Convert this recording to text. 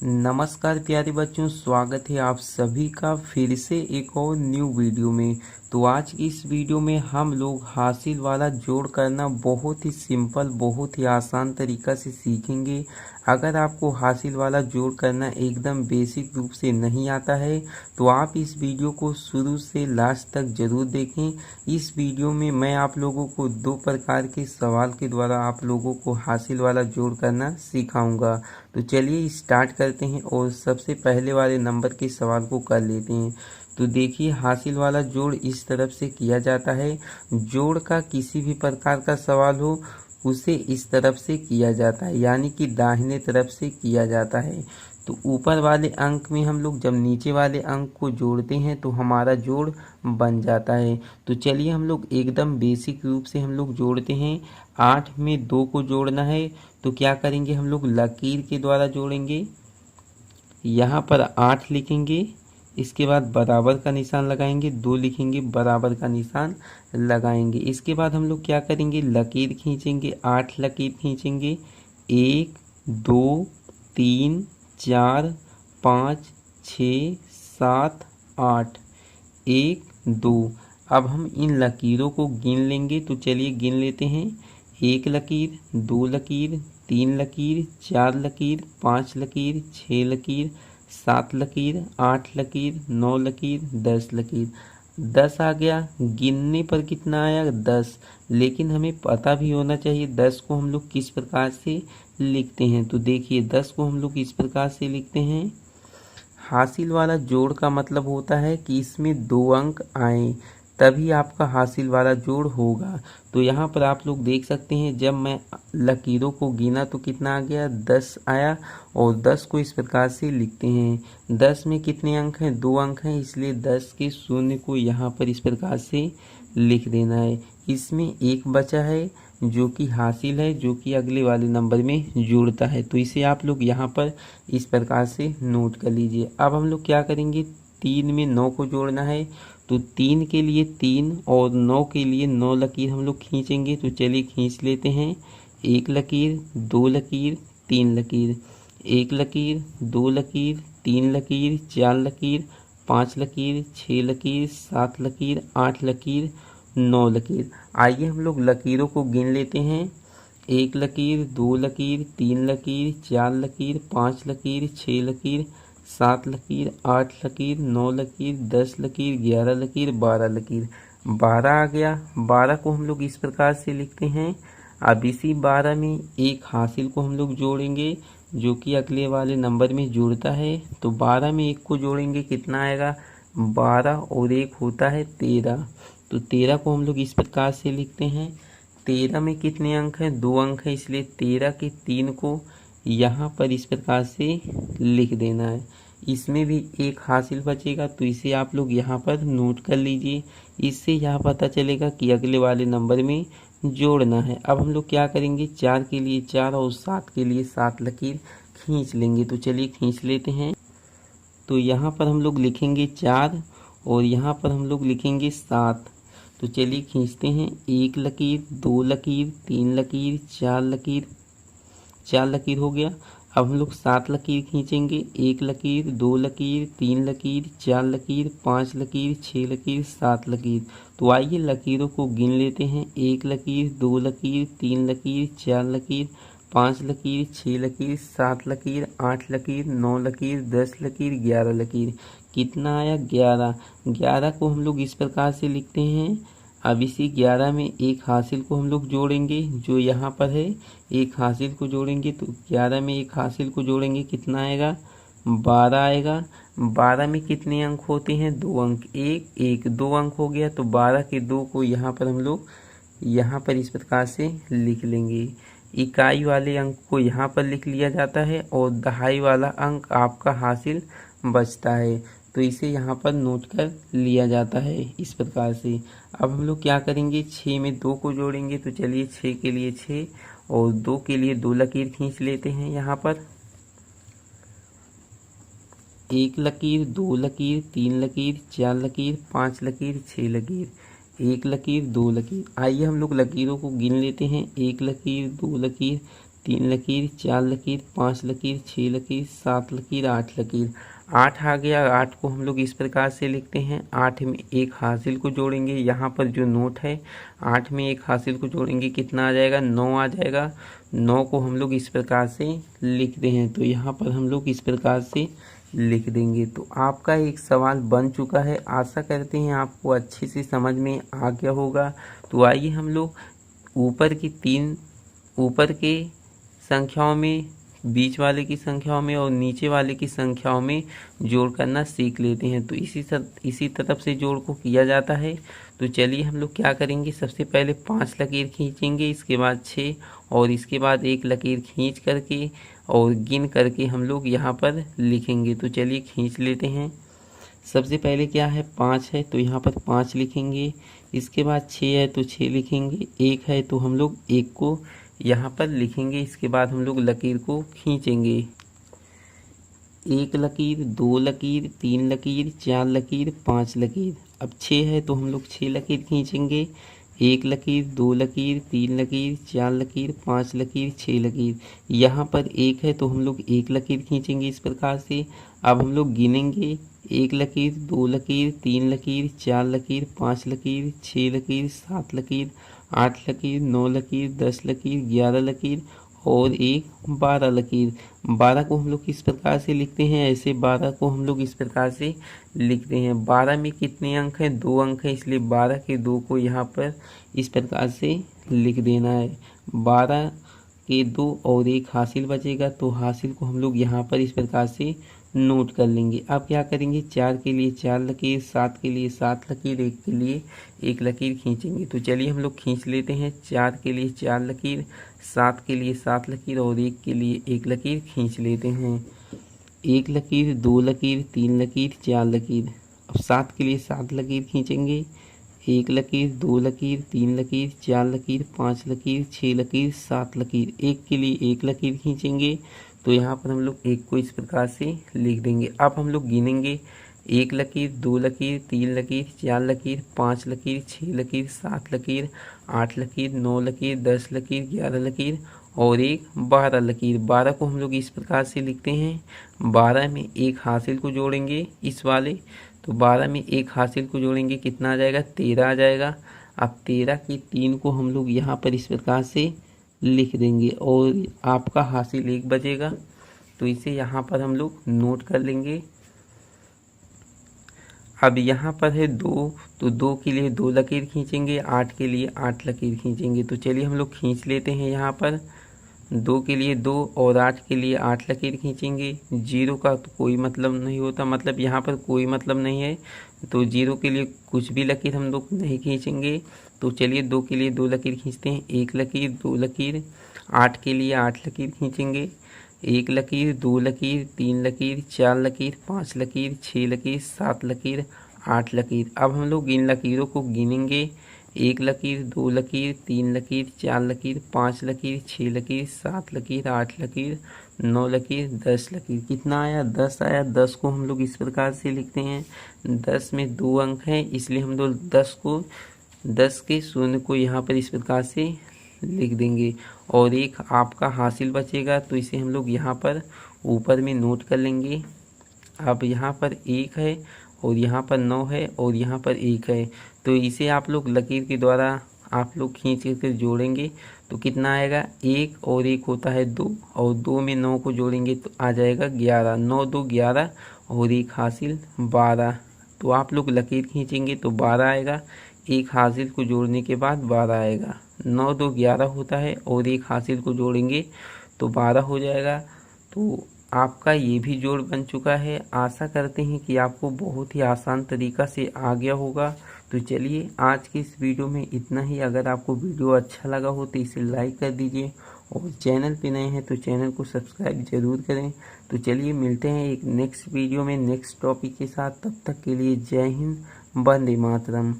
नमस्कार प्यारे बच्चों, स्वागत है आप सभी का फिर से एक और न्यू वीडियो में। तो आज की इस वीडियो में हम लोग हासिल वाला जोड़ करना बहुत ही सिंपल, बहुत ही आसान तरीका से सीखेंगे। अगर आपको हासिल वाला जोड़ करना एकदम बेसिक रूप से नहीं आता है तो आप इस वीडियो को शुरू से लास्ट तक जरूर देखें। इस वीडियो में मैं आप लोगों को दो प्रकार के सवाल के द्वारा आप लोगों को हासिल वाला जोड़ करना सिखाऊंगा। तो चलिए स्टार्ट करते हैं और सबसे पहले वाले नंबर के सवाल को कर लेते हैं। तो देखिए, हासिल वाला जोड़ इस तरफ से किया जाता है। जोड़ का किसी भी प्रकार का सवाल हो उसे इस तरफ से किया जाता है, यानी कि दाहिने तरफ से किया जाता है। तो ऊपर वाले अंक में हम लोग जब नीचे वाले अंक को जोड़ते हैं तो हमारा जोड़ बन जाता है। तो चलिए हम लोग एकदम बेसिक रूप से हम लोग जोड़ते हैं। 8 में 2 को जोड़ना है तो क्या करेंगे, हम लोग लकीर के द्वारा जोड़ेंगे। यहाँ पर 8 लिखेंगे, इसके बाद बराबर का निशान लगाएंगे, 2 लिखेंगे, बराबर का निशान लगाएंगे। इसके बाद हम लोग क्या करेंगे, लकीर खींचेंगे, 8 लकीर खींचेंगे। 1 2 3 4 5 6 7 8, 1 2। अब हम इन लकीरों को गिन लेंगे। तो चलिए गिन लेते हैं। 1 लकीर, 2 लकीर, 3 लकीर, 4 लकीर, 5 लकीर, 6 लकीर, 7 लकीर, 8 लकीर, 9 लकीर, 10 लकीर। 10 आ गया। गिनने पर कितना आया, 10। लेकिन हमें पता भी होना चाहिए 10 को हम लोग किस प्रकार से लिखते हैं। तो देखिए 10 को हम लोग इस प्रकार से लिखते हैं। हासिल वाला जोड़ का मतलब होता है कि इसमें 2 अंक आए तभी आपका हासिल वाला जोड़ होगा। तो यहाँ पर आप लोग देख सकते हैं, जब मैं लकीरों को गिना तो कितना आ गया, 10 आया। और 10 को इस प्रकार से लिखते हैं। 10 में कितने अंक हैं, 2 अंक हैं, इसलिए 10 के शून्य को यहाँ पर इस प्रकार से लिख देना है। इसमें एक बचा है जो कि हासिल है, जो कि अगले वाले नंबर में जुड़ता है। तो इसे आप लोग यहाँ पर इस प्रकार से नोट कर लीजिए। अब हम लोग क्या करेंगे, 3 में 9 को जोड़ना है। तो 3 के लिए 3 और 9 के लिए 9 लकीर हम लोग खींचेंगे। तो चलिए खींच लेते हैं। 1 लकीर, 2 लकीर, 3 लकीर, 1 लकीर, 2 लकीर, 3 लकीर, 4 लकीर, 5 लकीर, 6 लकीर, 7 लकीर, 8 लकीर, 9 लकीर। आइए हम लोग लकीरों को गिन लेते हैं। 1 लकीर, 2 लकीर, 3 लकीर, 4 लकीर, 5 लकीर, 6 लकीर, 7 लकीर, 8 लकीर, 9 लकीर, 10 लकीर, 11 लकीर, 12 लकीर। 12 आ गया। 12 को हम लोग इस प्रकार से लिखते हैं। अब इसी 12 में एक हासिल को हम लोग जोड़ेंगे जो कि अगले वाले नंबर में जुड़ता है। तो 12 में 1 को जोड़ेंगे, कितना आएगा, 12 और 1 होता है 13। तो 13 को हम लोग इस प्रकार से लिखते हैं। 13 में कितने अंक हैं, 2 अंक हैं, इसलिए 13 के 3 को यहाँ पर इस प्रकार से लिख देना है। इसमें भी एक हासिल बचेगा, तो इसे आप लोग यहाँ पर नोट कर लीजिए। इससे यह पता चलेगा कि अगले वाले नंबर में जोड़ना है। अब हम लोग क्या करेंगे, 4 के लिए 4 और 7 के लिए 7 लकीर खींच लेंगे। तो चलिए खींच लेते हैं। तो यहाँ पर हम लोग लिखेंगे 4 और यहाँ पर हम लोग लिखेंगे 7। तो चलिए खींचते हैं। 1 लकीर, 2 लकीर, 3 लकीर, 4 लकीर, 4 लकीर हो गया। अब हम लोग 7 लकीर खींचेंगे। 1 लकीर, 2 लकीर, 3 लकीर, 4 लकीर, 5 लकीर, 6 लकीर, 7 लकीर। तो आइए लकीरों को गिन लेते हैं। 1 लकीर, 2 लकीर, 3 लकीर, 4 लकीर, 5 लकीर, 6 लकीर, 7 लकीर, 8 लकीर, 9 लकीर, 10 लकीर, 11 लकीर। कितना आया, 11। 11 को हम लोग इस प्रकार से लिखते हैं। अब इसी 11 में एक हासिल को हम लोग जोड़ेंगे जो यहाँ पर है। एक हासिल को जोड़ेंगे तो 11 में एक हासिल को जोड़ेंगे, कितना आएगा, 12 आएगा। 12 में कितने अंक होते हैं, 2 अंक, 1 1, 2 अंक हो गया। तो 12 के 2 को यहाँ पर हम लोग यहाँ पर इस प्रकार से लिख लेंगे। इकाई वाले अंक को यहाँ पर लिख लिया जाता है और दहाई वाला अंक आपका हासिल बचता है। तो इसे यहाँ पर नोट कर लिया जाता है इस प्रकार से। अब हम लोग क्या करेंगे, 6 में 2 को जोड़ेंगे। तो चलिए 6 के लिए 6 और 2 के लिए 2 लकीर खींच लेते हैं। यहाँ पर 1 लकीर, 2 लकीर, 3 लकीर, 4 लकीर, 5 लकीर, 6 लकीर, 1 लकीर, 2 लकीर। आइए हम लोग लकीरों को गिन लेते हैं। 1 लकीर, 2 लकीर, 3 लकीर, 4 लकीर, 5 लकीर, 6 लकीर, 7 लकीर, 8 लकीर। 8 आ गया। 8 को हम लोग इस प्रकार से लिखते हैं। 8 में एक हासिल को जोड़ेंगे, यहाँ पर जो नोट है 8 में एक हासिल को जोड़ेंगे, कितना आ जाएगा? 9 आ जाएगा। 9 को हम लोग इस प्रकार से लिखते हैं, तो यहाँ पर हम लोग इस प्रकार से लिख देंगे। तो आपका एक सवाल बन चुका है। आशा करते हैं आपको अच्छे से समझ में आ गया होगा। तो आइए हम लोग ऊपर के संख्याओं में, बीच वाले की संख्याओं में और नीचे वाले की संख्याओं में जोड़ करना सीख लेते हैं। तो इसी तरफ से जोड़ को किया जाता है। तो चलिए हम लोग क्या करेंगे, सबसे पहले 5 लकीर खींचेंगे, इसके बाद 6 और इसके बाद 1 लकीर खींच करके और गिन करके हम लोग यहाँ पर लिखेंगे। तो चलिए खींच लेते हैं। सबसे पहले क्या है, 5 है तो यहाँ पर 5 लिखेंगे। इसके बाद 6 है तो 6 लिखेंगे। 1 है तो हम लोग 1 को यहाँ पर लिखेंगे। इसके बाद हम लोग लकीर को खींचेंगे। 1 लकीर, 2 लकीर, 3 लकीर, 4 लकीर, 5 लकीर। अब 6 है तो हम लोग 6 लकीर खींचेंगे। 1 लकीर, 2 लकीर, 3 लकीर, 4 लकीर, 5 लकीर, 6 लकीर। यहाँ पर 1 है तो हम लोग 1 लकीर खींचेंगे इस प्रकार से। अब हम लोग गिनेंगे। 1 लकीर, 2 लकीर, 3 लकीर, 4 लकीर, 5 लकीर, 6 लकीर, 7 लकीर, 8 लकीर, 9 लकीर, 10 लकीर, 11 लकीर और 12 लकीर। 12 को हम लोग किस प्रकार से लिखते हैं, ऐसे 12 को हम लोग इस प्रकार से लिखते हैं। 12 में कितने अंक हैं? 2 अंक हैं, इसलिए 12 के 2 को यहाँ पर इस प्रकार से लिख देना है। 12 के 2 और 1 हासिल बचेगा, तो हासिल को हम लोग यहाँ पर इस प्रकार से नोट कर लेंगे। अब क्या करेंगे, 4 के लिए 4 लकीर, 7 के लिए 7 लकीर, 1 के लिए 1 लकीर खींचेंगे। तो चलिए हम लोग खींच लेते हैं। 4 के लिए 4 लकीर, 7 के लिए 7 लकीर और 1 के लिए 1 लकीर खींच लेते हैं। 1 लकीर, 2 लकीर, 3 लकीर, 4 लकीर। अब 7 के लिए 7 लकीर खींचेंगे। 1 लकीर, 2 लकीर, 3 लकीर, 4 लकीर, 5 लकीर, 6 लकीर, 7 लकीर। 1 के लिए 1 लकीर खींचेंगे, तो यहाँ पर हम लोग 1 को इस प्रकार से लिख देंगे। अब हम लोग गिनेंगे। 1 लकीर, 2 लकीर, 3 लकीर, 4 लकीर, 5 लकीर, 6 लकीर, 7 लकीर, 8 लकीर, 9 लकीर, 10 लकीर, 11 लकीर और 12 लकीर। 12 को हम लोग इस प्रकार से लिखते हैं। 12 में 1 हासिल को जोड़ेंगे इस वाले, तो 12 में 1 हासिल को जोड़ेंगे, कितना आ जाएगा? 13 आ जाएगा। अब 13 की 3 को हम लोग यहाँ पर इस प्रकार से लिख देंगे और आपका हासिल 1 बचेगा। तो इसे यहाँ पर हम लोग नोट कर लेंगे। अब यहाँ पर है 2, तो 2 के लिए 2 लकीर खींचेंगे। 8 के लिए 8 लकीर खींचेंगे। तो चलिए हम लोग खींच लेते हैं। यहाँ पर 2 के लिए 2 और 8 के लिए 8 लकीर खींचेंगे। 0 का तो कोई मतलब नहीं होता, मतलब यहाँ पर कोई मतलब नहीं है, तो 0 के लिए कुछ भी लकीर हम लोग नहीं खींचेंगे। तो चलिए 2 के लिए 2 लकीर खींचते हैं। 1 लकीर, 2 लकीर। 8 के लिए 8 लकीर खींचेंगे। 1 लकीर, 2 लकीर, 3 लकीर, 4 लकीर, 5 लकीर, 6 लकीर, 7 लकीर, 8 लकीर। अब हम लोग इन लकीरों को गिनेंगे। 1 लकीर, 2 लकीर, 3 लकीर, 4 लकीर, 5 लकीर, 6 लकीर, 7 लकीर, 8 लकीर, 9 लकीर, 10 लकीर। कितना आया? 10 आया। 10 को हम लोग इस प्रकार से लिखते हैं। 10 में 2 अंक हैं, इसलिए हम लोग 10 के शून्य को यहाँ पर इस प्रकार से लिख देंगे और 1 आपका हासिल बचेगा, तो इसे हम लोग यहाँ पर ऊपर में नोट कर लेंगे। अब यहाँ पर 1 है और यहाँ पर 9 है और यहाँ पर 1 है, तो इसे आप लोग लकीर के द्वारा आप लोग खींच कर जोड़ेंगे। तो कितना आएगा? 1 और 1 होता है 2 और 2 में 9 को जोड़ेंगे तो आ जाएगा 11। 9 2 11 और 1 हासिल 12। तो आप लोग लकीर खींचेंगे तो 12 आएगा। 1 हासिल को जोड़ने के बाद 12 आएगा। 9 2 11 होता है और 1 हासिल को जोड़ेंगे तो 12 हो जाएगा। तो आपका ये भी जोड़ बन चुका है। आशा करते हैं कि आपको बहुत ही आसान तरीका से आ गया होगा। तो चलिए आज की इस वीडियो में इतना ही। अगर आपको वीडियो अच्छा लगा हो तो इसे लाइक कर दीजिए और चैनल पे नए हैं तो चैनल को सब्सक्राइब जरूर करें। तो चलिए मिलते हैं एक नेक्स्ट वीडियो में नेक्स्ट टॉपिक के साथ। तब तक के लिए जय हिंद, वंदे मातरम।